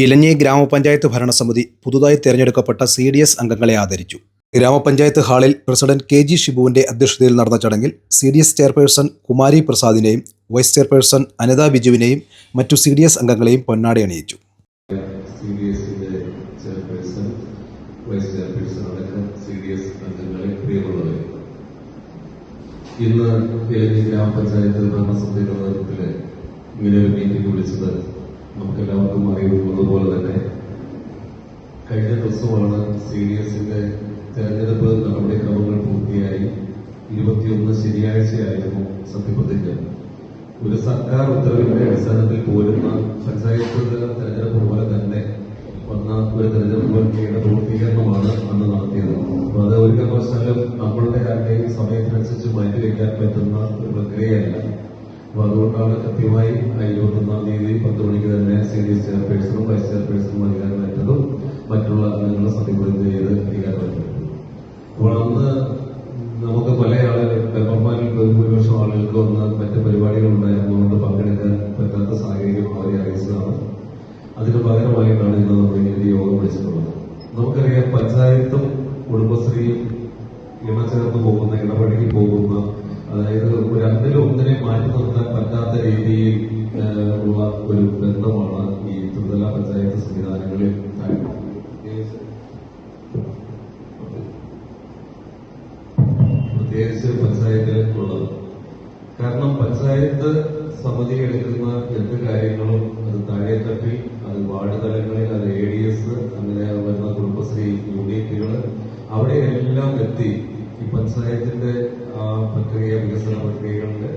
ഇലഞ്ഞി ഗ്രാമപഞ്ചായത്ത് ഭരണസമിതി പുതുതായി തെരഞ്ഞെടുക്കപ്പെട്ട CDS അംഗങ്ങളെ ആദരിച്ചു. ഗ്രാമപഞ്ചായത്ത് ഹാളിൽ പ്രസിഡന്റ് KG ഷിബുവിന്റെ അധ്യക്ഷതയിൽ നടന്ന ചടങ്ങിൽ CDS ചെയർപേഴ്സൺ കുമാരി പ്രസാദിനെയും വൈസ് ചെയർപേഴ്സൺ അനിത ബിജുവിനെയും മറ്റു CDS അംഗങ്ങളെയും പൊന്നാട അണിയിച്ചു. ഇന്ന് ഇലഞ്ഞി ഗ്രാമപഞ്ചായത്ത് ഭരണസമിതിയുടെ നേതൃത്വത്തിൽ ഇങ്ങനെ ഒരു മീറ്റിംഗ് വിളിച്ചത് നമുക്കെല്ലാവർക്കും അറിയുന്നതുപോലെ തന്നെ കഴിഞ്ഞ ദിവസമാണ് CDSന്റെ തെരഞ്ഞെടുപ്പ് നടപടിക്രമങ്ങൾ പൂർത്തിയായി 21 ശനിയാഴ്ചയായിരുന്നു സത്യപ്രതിജ്ഞ. ഒരു സർക്കാർ ഉത്തരവിന്റെ അടിസ്ഥാനത്തിൽ പോരുന്ന പഞ്ചായത്ത് തെരഞ്ഞെടുപ്പ് പോലെ തന്നെ വന്ന ഒരു തെരഞ്ഞെടുപ്പ് പ്രക്രിയയുടെ പൂർത്തീകരണമാണ് അന്ന് നടത്തിയത്. അപ്പൊ അത് ഒരു കാരണവശാലും നമ്മളുടെ ആരുടെയും സമയത്തിനനുസരിച്ച് മാറ്റിവെക്കാൻ പറ്റുന്ന ഒരു പ്രക്രിയയല്ല. അപ്പൊ അതുകൊണ്ടാണ് കൃത്യമായി 21-ാം തീയതി 10 മണിക്ക് തന്നെ CDS ചെയർപേഴ്സണും വൈസ് ചെയർപേഴ്സണും അധികാരമേറ്റതും മറ്റുള്ള അംഗങ്ങളെ സത്യപ്രതിജ്ഞ ചെയ്ത് അധികാരമേറ്റത്. അപ്പോൾ അന്ന് നമുക്ക് പല മെമ്പർമാരിൽ ഭൂരിപക്ഷം ആളുകൾക്ക് വന്ന് മറ്റ് പരിപാടികൾ ഉണ്ടായിരുന്നതുകൊണ്ട് പങ്കെടുക്കാൻ പറ്റാത്ത സാഹചര്യം അവരെ അറിയിച്ചതാണ്. അതിന് പകരമായിട്ടാണ് ഇന്ന് നമ്മൾ ഇങ്ങനെ യോഗം വിളിച്ചിട്ടുള്ളത്. നമുക്കറിയാം, പഞ്ചായത്തും കുടുംബശ്രീയും ഇണചേർന്ന് പോകുന്ന, ഇടപഴകി പോകുന്ന, അതായത് ഒന്നിനെ മാറ്റി നിർത്താൻ പറ്റാത്ത രീതിയിൽ ഉള്ള ഒരു ബന്ധമാണ് ഈ ത്രിതല പഞ്ചായത്ത് സംവിധാനങ്ങളിൽ പ്രത്യേകിച്ച് പഞ്ചായത്തിൽ ഉള്ളത്. കാരണം പഞ്ചായത്ത് സമിതി എടുക്കുന്ന എന്ത് കാര്യങ്ങളും അത് താഴെത്തട്ടിൽ, അത് വാർഡ് തലങ്ങളിൽ, അത് ADS, അങ്ങനെ വരുന്ന കുടുംബശ്രീ യൂണിറ്റുകൾ, അവിടെയെല്ലാം എത്തി ഈ പഞ്ചായത്തിന്റെ ആ പ്രക്രിയ, വികസന പ്രക്രിയകളുടെ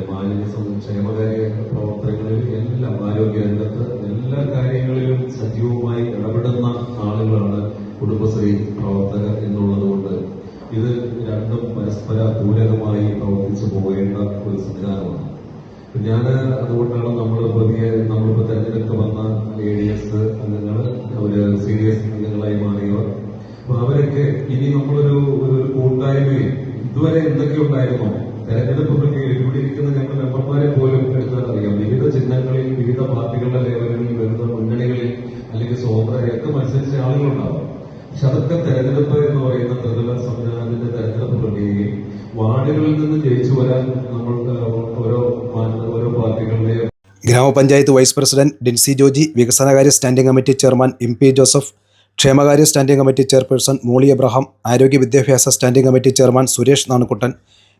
മാലിന്യ ക്ഷേമകാര്യ പ്രവർത്തനങ്ങളിൽ എല്ലാം, ആരോഗ്യ രംഗത്ത് എല്ലാ കാര്യങ്ങളിലും സജീവമായി ഇടപെടുന്ന ആളുകളാണ് കുടുംബശ്രീ പ്രവർത്തകർ എന്നുള്ളതുകൊണ്ട് ഇത് രണ്ടും പരസ്പര പൂരകമായി പ്രവർത്തിച്ചു പോകേണ്ട ഒരു സംവിധാനമാണ്. അതുകൊണ്ടാണ് നമ്മളിപ്പോ തെരഞ്ഞെടുത്ത് വന്ന ADS അംഗങ്ങൾ, അവര് CDS അംഗങ്ങളായി മാറിയവർ. അപ്പൊ അവരൊക്കെ ഇനി നമ്മളൊരു കൂട്ടായ്മയിൽ ഇതുവരെ എന്തൊക്കെ ഉണ്ടായിരുന്നോ തെരഞ്ഞെടുപ്പ് പ്രക്രിയയിൽ ഇവിടെ ഇരിക്കുന്ന ഞങ്ങൾ മെമ്പർമാരെ പോലും എടുത്താൽ അറിയാം, വിവിധ ചിഹ്നങ്ങളിൽ, വിവിധ പാർട്ടികളുടെ ലേവലുകളിൽ വരുന്ന മുന്നണികളിൽ അല്ലെങ്കിൽ സ്വതന്ത്രരെയൊക്കെ മത്സരിച്ച ആളുകളുണ്ടാവും. പക്ഷെ അതൊക്കെ തെരഞ്ഞെടുപ്പ് എന്ന് പറയുന്ന ത്രിതല സംവിധാനത്തിന്റെ തെരഞ്ഞെടുപ്പ് പ്രക്രിയയിൽ വാർഡുകളിൽ നിന്ന് ജയിച്ചു വരാൻ നമ്മൾക്ക് ഓരോ പാർട്ടികളുടെ ഗ്രാമപഞ്ചായത്ത് വൈസ് പ്രസിഡന്റ് ഡിൻസി ജോജി, വികസനകാര്യ standing committee chairman MP Joseph, ക്ഷേമകാര്യ standing committee chairperson Molly Abraham, ആരോഗ്യ വിദ്യാഭ്യാസ standing committee chairman Suresh Nanukuttan,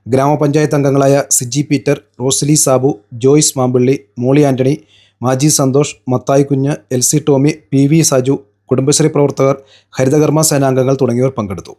ഗ്രാമപഞ്ചായത്ത് അംഗങ്ങളായ Siji Peter, Rosly Sabu, Joyce Mampilly, Molly Antony, Maji Santhosh, Mathai Kunju, LC Tomy, PV Saju, Kudumbashree പ്രവർത്തകർ, ഹരിതകർമ്മ സേനാംഗങ്ങൾ തുടങ്ങിയവർ പങ്കെടുത്തു.